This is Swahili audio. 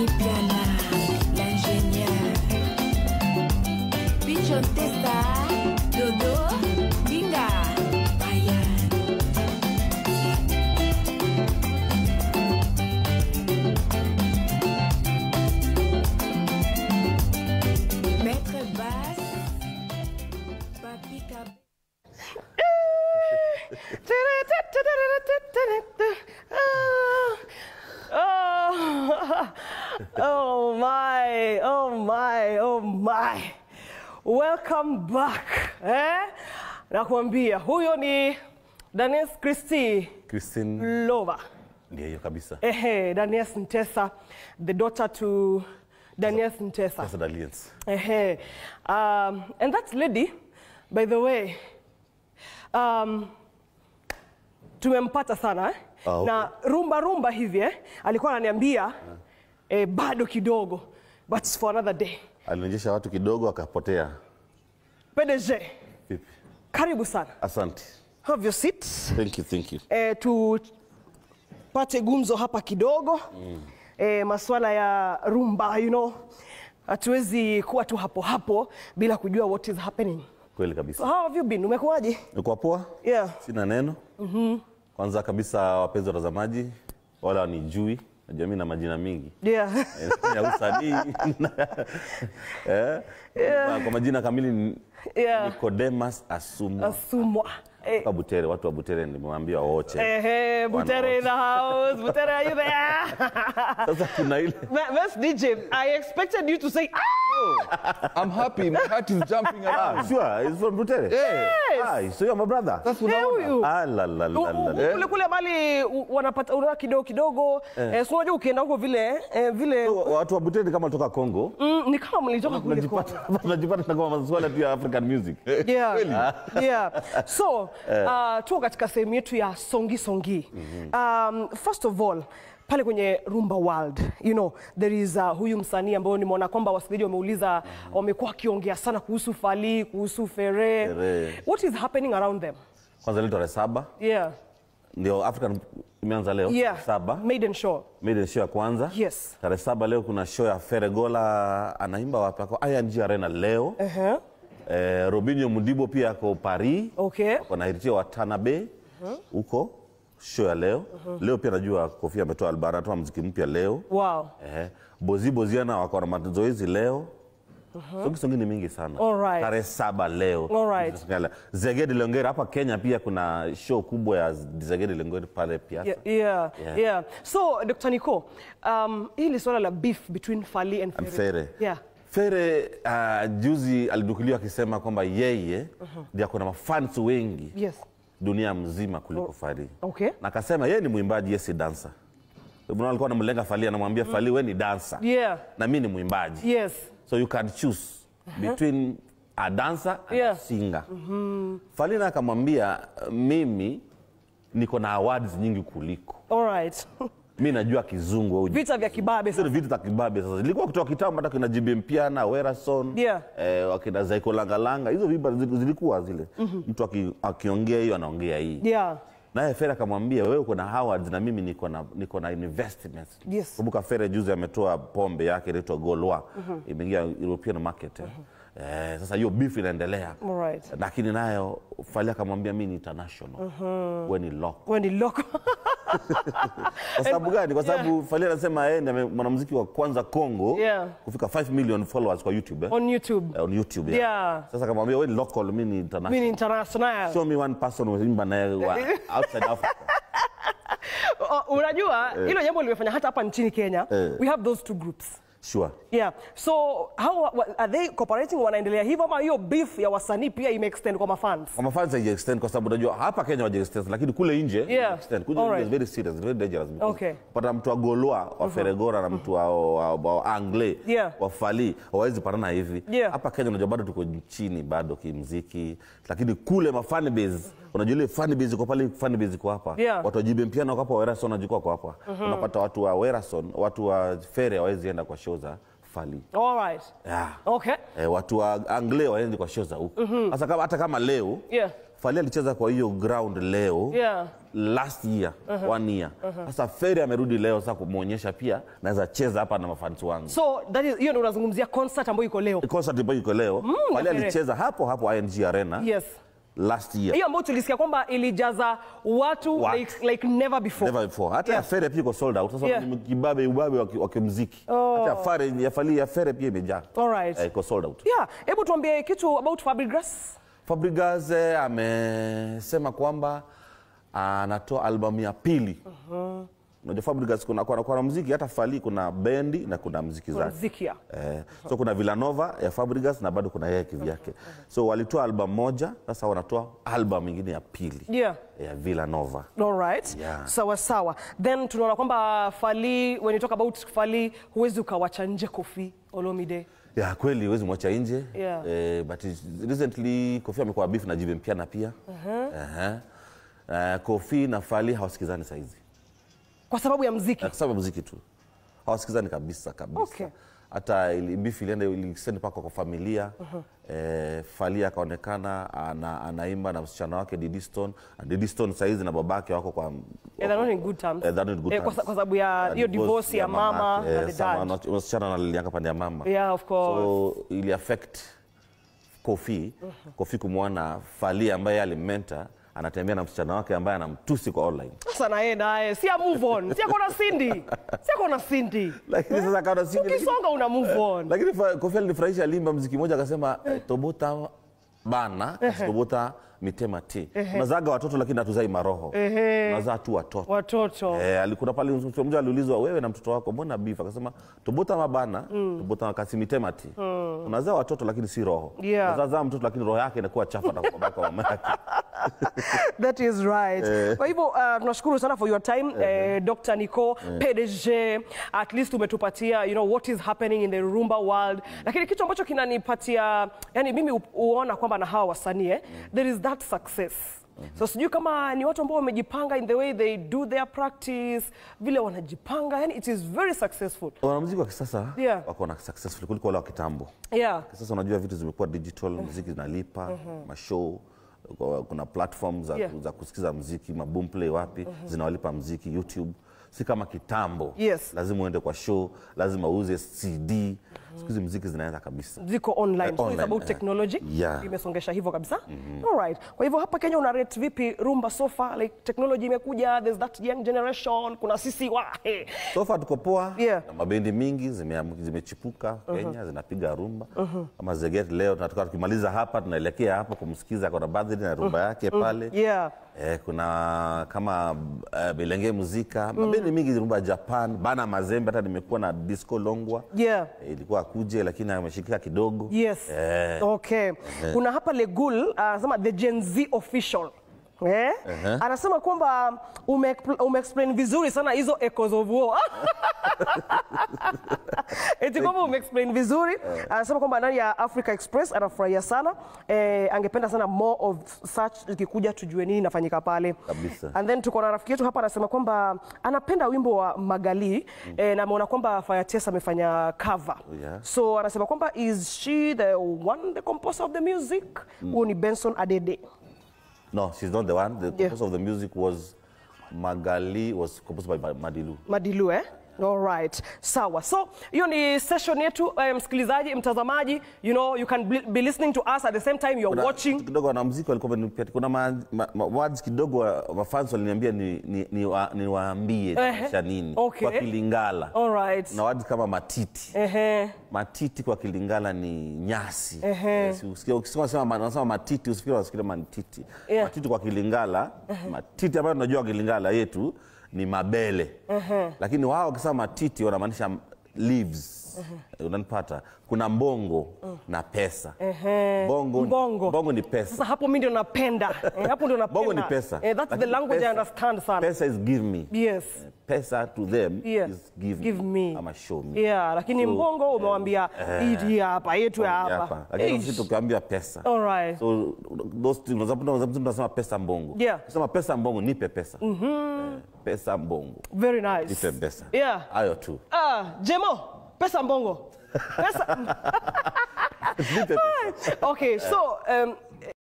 Tony Piana, l'ingénieur. Pigeon Testa, Dodo, Binga, Bayan. Maître Basse, Papi Cap. Oh my, oh my, oh my. Welcome back. Nakwambia huyo ni Daniel Christine Lova. Ndiye hiyo kabisa. Daniel Ntesa, the daughter to Daniel Ntesa. That's the alliance. And that lady, by the way, tumempata sana Okay. na rumba hivi alikuwa ananiambia bado kidogo, but it's for another day. Alionyesha watu kidogo akapotea. PDG, Vipi? karibu sana. Asante. Have your seat. Thank you. Tupate gumzo hapa kidogo. Masuala ya rumba, you know. Hatuwezi kuwa tu hapo bila kujua what is happening. Kweli kabisa. So how have you been? Umekuaje? Niko poa? Yeah. Sina neno. Kwanza kabisa wapenzi watazamaji, wala wanijui, najua mimi na majina mingi. Yeah. Ya usanii. Kwa majina kamili Nicodemus Asumwa. Kwa Butere, watu wa Butere nimewambia wote. Butere in the house. Butere, are you there? Sasa kuna ile. Best DJ, I expected you to say, I'm happy. My heart is jumping around. Sure, it's from Butere. Yes. So you're my brother. That's what I want. Kule mali wanapata una kidogo. So unajua ukienda huko vile watu wa Butere kama kutoka Kongo. ni kama mlitoka kule Kongo. Tunajipata kama masuala tu ya African music. Yeah. So, tuko katika sehemu yetu ya songi. First of all, pale kwenye Rumba World, you know, there is huyu msanii ambao nimeona kwamba wasikilizaji wameuliza, wamekuwa wakiongea sana kuhusu Fally, kuhusu Fere. What is happening around them? Kwanza leo tarehe 7. Yeah. Ndio African imeanza leo. 7. Maiden show Ya kwanza. Yes. Tarehe 7 leo kuna show ya Fere Gola, anaimba wapi? Kwa ING Arena leo. Robinho Mudibo pia ako Paris. Okay. Kuna Hiritio wa Tanabe. Huko show ya leo. Leo pia najua Koffi ametoa album, anatoa muziki mpya leo. Wow. Boziana wako na mazoezi leo. Songi ni mingi sana. Alright. Tarehe 7 leo. Alright. Zegedi Longeri hapa Kenya pia kuna show kubwa ya Zegedi Longeri pale pia. Yeah. So Dr. Nico, hili swala la beef between Fally and Fere. Yeah. Fere juzi alidukuliwa akisema kwamba yeye ndiye kuna mafans wengi. Yes. Dunia mzima kuliko Fally. Okay. Na akasema yeye ni mwimbaji, yeye si dancer. Mbona alikuwa anamlenga Fally, anamwambia Fally wewe ni dancer. Yeah. Na mimi ni mwimbaji. Yes. So you can choose between a dancer and a singer. Fally na akamwambia mimi niko na awards nyingi kuliko. All right. Mimi najua kizungu au vita vya kibabe sasa. Vita vya kibabe sasa. Ilikuwa kutoka kitambo hata kuna JB Mpiana, Werason, wakina Zaiko Langalanga, hizo viba zilikuwa zile. Mtu akiongea hiyo anaongea hii. Yeah. Naye Fere akamwambia wewe uko na awards na mimi niko na investments. Yes. Kumbuka Fere juzi ametoa pombe yake inaitwa Golwa. Imeingia European market. Sasa hiyo beef inaendelea. Alright. Lakini nayo Fally akamwambia mimi ni international. Wewe ni local. Kwa sababu gani? Kwa sababu Fally anasema yeye ndiye mwanamuziki wa kwanza Kongo kufika 5 million followers kwa YouTube. On YouTube. Yeah. Sasa akamwambia wewe ni local, mimi ni international. Mimi ni international. Show me one person who imba naye outside Africa. Unajua hilo jambo limefanya hata hapa nchini Kenya. We have those two groups. Sure. Yeah. So how are they cooperating, wanaendelea hivyo ama hiyo beef ya wasanii pia ime-extend kwa mafans? Kwa mafans haija-extend kwa sababu unajua hapa Kenya hawaja-extend, lakini kule nje ime-extend. Kule is very serious, very dangerous. Okay. Pata mtu wa Golwa, wa Feregora na mtu wa Anglais, wa Fally, hawezi patana hivi. Hapa Kenya unajua bado tuko chini bado kimuziki, lakini kule mafan base, unajua ile fan base iko pale, fan base iko hapa. Watu wa JB Mpiana wako hapa, Werason wanajua kwa hapa. Unapata watu wa Werason, watu wa Fere hawezi enda kwa show za Fally. All right. Yeah. Okay. Watu wa Anglais waende kwa show za huko. Sasa kama hata kama leo Fally alicheza kwa hiyo ground leo. Last year, 1 year. Sasa Ferry amerudi leo sasa kumuonyesha pia naweza cheza hapa na mafans wangu. So that is, hiyo ndio unazungumzia concert ambayo iko leo. Concert ambayo iko leo. Fally alicheza hapo ING Arena. Last year. Hiyo ambayo tulisikia kwamba ilijaza watu like never before. Never before. Hata Ferry pia iko sold out. Sasa ni kibabe wa kimuziki. Hata Fally ya Ferry pia imejaa. Alright. Iko sold out. Hebu tuambie kitu about Fabregas. Fabregas amesema kwamba anatoa albamu ya pili. Unajua Fabregas kuna muziki, hata Fally kuna bendi na kuna muziki zake. So kuna Villanova ya Fabregas na bado kuna yeye kivyake. So walitoa albamu moja, sasa wanatoa albamu nyingine ya pili. Ya Villanova. Alright. Sawa. Then tunaona kwamba Fally, when you talk about Fally, huwezi ukawacha nje Koffi Olomide. Kweli huwezi mwacha nje. But recently Koffi amekuwa beef na Jive Mpiana pia. Koffi na Fally hawasikizani saizi. Kwa sababu ya muziki? Kwa sababu ya muziki tu. Hawasikizani kabisa. Hata beef ilisend paka kwa familia. Fally akaonekana anaimba na msichana wake Diddy Stone. Diddy Stone saizi na babake wako kwa they're not in good terms. Kwa sababu ya hiyo divorce ya mama na the dad. Msichana analianga pande ya mama. Of course. So ili affect Koffi kumwona Fally ambaye alimenta anatembea na msichana wake ambaye anamtusi kwa online. Sasa naye si move on. Si akona Cindy. Lakini sasa kana Cindy. Ukisonga una move on. Lakini Koffi alinifurahisha, alimba muziki mmoja akasema tobota bana, tobota mitema ti. Mazaga watoto lakini hatuzai maroho. Mazaa tu watoto. Alikuwa pale mtu mmoja aliulizwa, wewe na mtoto wako mbona beef? Akasema tobota mabana, tobota makasi mitema ti. Unazaa watoto lakini si roho. Unazaa mtoto lakini roho yake inakuwa chafu na babaka wa mama yake. That is right. Kwa hivyo tunashukuru sana for your time, Dr. Nico, PDG. At least umetupatia what is happening in the rumba world. Lakini kitu ambacho kinanipatia, yani mimi uona kwamba na hawa wasanii there is that success. So sijui kama ni watu ambao wamejipanga in the way they do their practice, vile wanajipanga, yani it is very successful. Wanamuziki wa kisasa wako na successful kuliko wale wa kitambo. Sasa unajua vitu zimekuwa digital, muziki zinalipa, mashow, kuna platforms za kusikiza muziki, maboomplay wapi, zinawalipa muziki, YouTube. Si kama kitambo. Lazima uende kwa show, lazima uuze CD. Siku hizi muziki zinaenda kabisa. Ziko online. So it's about technology. Imesongesha hivyo kabisa. Alright. Kwa hivyo hapa Kenya una rate vipi rumba so far? Like technology imekuja, there's that young generation, kuna sisi so far tuko poa. Na mabendi mingi zimechipuka Kenya zinapiga rumba. Kama Zeget leo tunataka tukimaliza hapa tunaelekea hapa kumsikiza kwa birthday na rumba yake pale. Kuna kama Bilenge Muzika, mabendi mingi rumba Japan, Bana Mazembe, hata nimekuwa na Disco Longwa. Ilikuwa kuje lakini ameshikika kidogo. Okay. Kuna hapa Legul anasema the Gen Z official. Anasema kwamba ume-explain vizuri sana hizo echoes of war. Eti kwamba ume-explain vizuri. Anasema kwamba ndani ya Africa Express anafurahia sana. Angependa sana more of such ikikuja tujue nini inafanyika pale. And then tuko na rafiki yetu hapa anasema kwamba anapenda wimbo wa Magali na ameona kwamba Fire Test amefanya cover. So anasema kwamba is she the one, the composer of the music? Huyu ni Benson Adede. No, she's not the one. The composer of the music was Magali, was composed by Madilu. Madilu, All right. Sawa. So, hiyo ni session yetu, msikilizaji, mtazamaji, you can be listening to us at the same time you're watching. Kidogo wanamuziki walikuwa wamenipatia. Kuna words kidogo wa fans waliniambia niwaambie cha nini kwa Kilingala. All right. Na words kama matiti. Matiti kwa Kilingala ni nyasi. Ukisema matiti usifikiri unasikiliza matiti. Matiti kwa Kilingala, matiti ambayo tunajua Kilingala yetu ni mabele. Lakini wao wakisema matiti wanamaanisha leaves. Unanipata? Kuna mbongo na pesa. Mbongo ni pesa. Sasa hapo mimi ndio napenda. Hapo ndio napenda. Mbongo ni pesa. That's the language I understand sana. Pesa is give me. Pesa to them is give me. Ama show me. Lakini mbongo umewaambia hii hapa, yetu hapa. Lakini sisi tukiambia pesa. All right. So those things tunasema pesa mbongo. Kusema pesa mbongo nipe pesa. Pesa mbongo. Very nice. Nipe pesa. Hayo tu. Jemo, pesa mbongo. Pesa. Okay, so